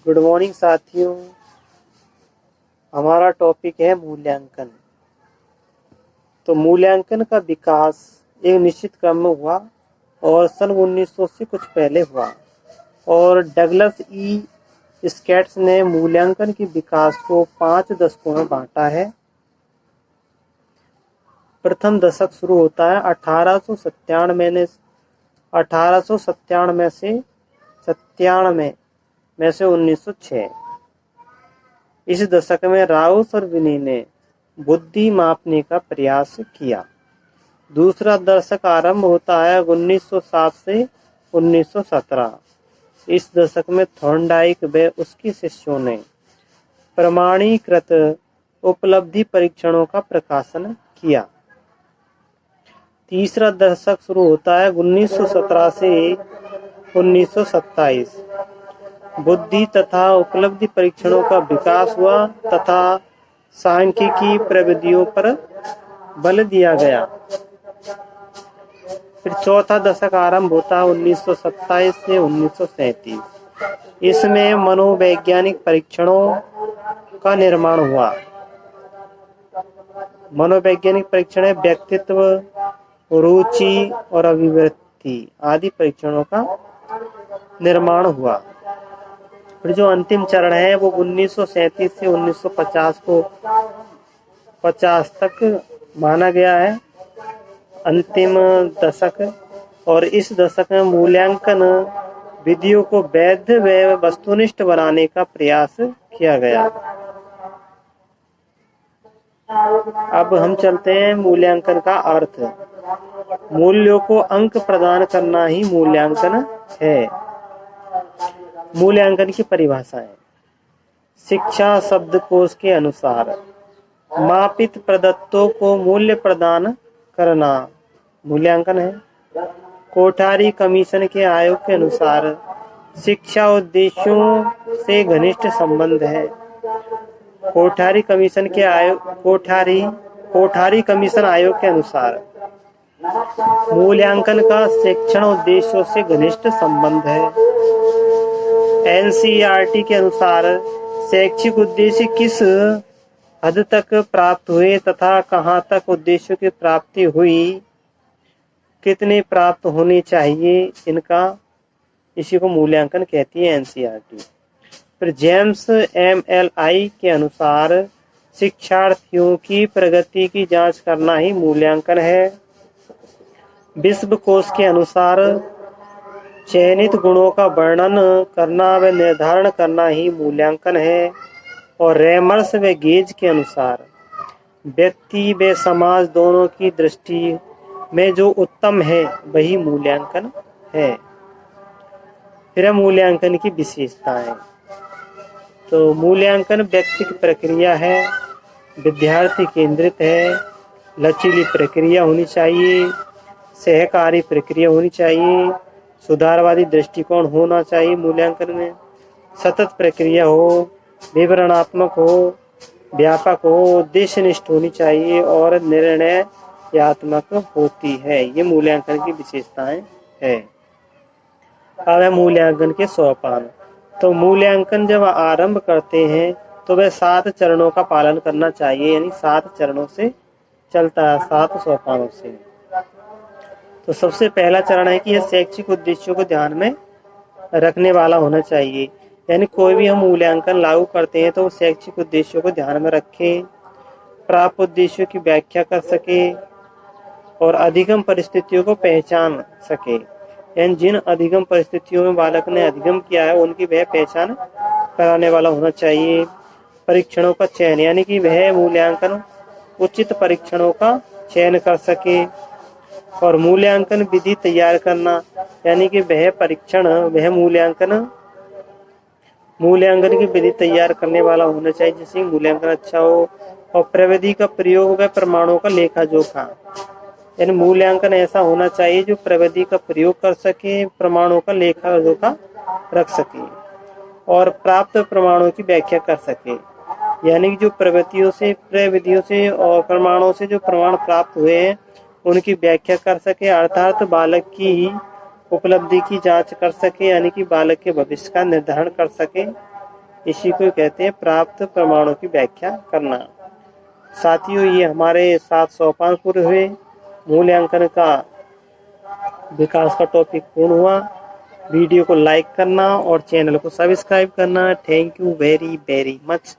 Good morning साथियों। हमारा topic है मूल्यांकन। तो मूल्यांकन का विकास एक निश्चित क्रम में हुआ और सन 1900 से कुछ पहले हुआ और डगलस ई स्कैट्स ने मूल्यांकन के विकास को 5 दशकों में बांटा है। प्रथम दशक शुरू होता है 1897 में से 1906। इस दशक में राउस और विनी ने बुद्धि मापने का प्रयास किया। दूसरा दशक आरंभ होता है 1907 से 1917। इस दशक में थॉर्नडाइक व उसके शिष्यों ने प्रमाणीकृत उपलब्धि परीक्षणों का प्रकाशन किया। तीसरा दशक शुरू होता है 1917 से 1927। बुद्धि तथा उपलब्धि परीक्षणों का विकास हुआ तथा सांख्यिकी प्रविधियों पर बल दिया गया। फिर चौथा दशक आरंभ होता है 1927 से 1937। इसमें मनोवैज्ञानिक परीक्षणों का निर्माण हुआ। मनोवैज्ञानिक परीक्षण है व्यक्तित्व, रुचि और अभिवृत्ति आदि परीक्षणों का निर्माण हुआ। फिर जो अंतिम चरण है वो 1937 से 1950 तक माना गया है, अंतिम दशक। और इस दशक में मूल्यांकन विधियों को वैध व वस्तुनिष्ठ बनाने का प्रयास किया गया। अब हम चलते हैं मूल्यांकन का अर्थ। मूल्यों को अंक प्रदान करना ही मूल्यांकन है। मूल्यांकन की परिभाषा है। शिक्षा शब्दकोश के अनुसार मापित प्रदत्तों को मूल्य प्रदान करना मूल्यांकन है। कोठारी कमीशन के आयोग के अनुसार शिक्षा उद्देश्यों से घनिष्ठ संबंध है। कोठारी कमीशन आयोग के अनुसार मूल्यांकन का शिक्षण उद्देश्यों से घनिष्ठ संबंध है। एनसीईआरटी के अनुसार शैक्षिक उद्देश्य किस हद तक प्राप्त हुए तथा कहाँ तक उद्देश्यों की प्राप्ति हुई, कितने प्राप्त होने चाहिए, इसी को मूल्यांकन कहती है एनसीईआरटी। फिर जेम्स एमएलआई के अनुसार शिक्षार्थियों की प्रगति की जांच करना ही मूल्यांकन है। विश्वकोश के अनुसार चयनित गुणों का वर्णन करना व निर्धारण करना ही मूल्यांकन है। और रेमर्स व गेज के अनुसार व्यक्ति व समाज दोनों की दृष्टि में जो उत्तम है वही मूल्यांकन है। फिर मूल्यांकन की विशेषताएं। तो मूल्यांकन व्यक्तिगत प्रक्रिया है, विद्यार्थी केंद्रित है, लचीली प्रक्रिया होनी चाहिए, सहकारी प्रक्रिया होनी चाहिए, सुधारवादी दृष्टिकोण होना चाहिए मूल्यांकन में, सतत प्रक्रिया हो, विवरणात्मक हो, व्यापक हो, उद्देश्यनिष्ठ होनी चाहिए और निर्णयात्मक होती है। ये मूल्यांकन की विशेषताएं है। अब है मूल्यांकन के सोपान। तो मूल्यांकन जब आरंभ करते हैं तो वह 7 चरणों का पालन करना चाहिए, यानी 7 चरणों से चलता है, 7 सोपानों से। तो सबसे पहला चरण है कि यह शैक्षिक उद्देश्यों को ध्यान में रखने वाला होना चाहिए, यानी कोई भी हम मूल्यांकन लागू करते हैं तो शैक्षिक उद्देश्यों को ध्यान में रखें, प्राप्त उद्देश्यों की व्याख्या कर सके और अधिगम परिस्थितियों को पहचान सके। यानी जिन अधिगम परिस्थितियों में बालक ने अधिगम किया है उनकी वह पहचान कराने वाला होना चाहिए। परीक्षणों का चयन, यानी कि वह मूल्यांकन उचित परीक्षणों का चयन कर सके। और मूल्यांकन विधि तैयार करना, यानी कि वह मूल्यांकन की विधि तैयार करने वाला होना चाहिए जिससे मूल्यांकन अच्छा हो। और प्रविधि का प्रयोग व प्रमाणों का लेखा जोखा, यानी मूल्यांकन ऐसा होना चाहिए जो प्रविधि का प्रयोग कर सके, प्रमाणों का लेखा जोखा रख सके और प्राप्त प्रमाणों की व्याख्या कर सके। यानी कि जो प्रविधियों से और प्रमाणों से जो प्रमाण प्राप्त हुए हैं उनकी व्याख्या कर सके, अर्थात बालक की उपलब्धि की जांच कर सके, यानी कि बालक के भविष्य का निर्धारण कर सके इसी को कहते हैं प्राप्त प्रमाणों की व्याख्या करना। साथियों, ये हमारे 7 सोपान पूरे हुए। मूल्यांकन का विकास का टॉपिक पूर्ण हुआ। वीडियो को लाइक करना और चैनल को सब्सक्राइब करना। Thank you very very much.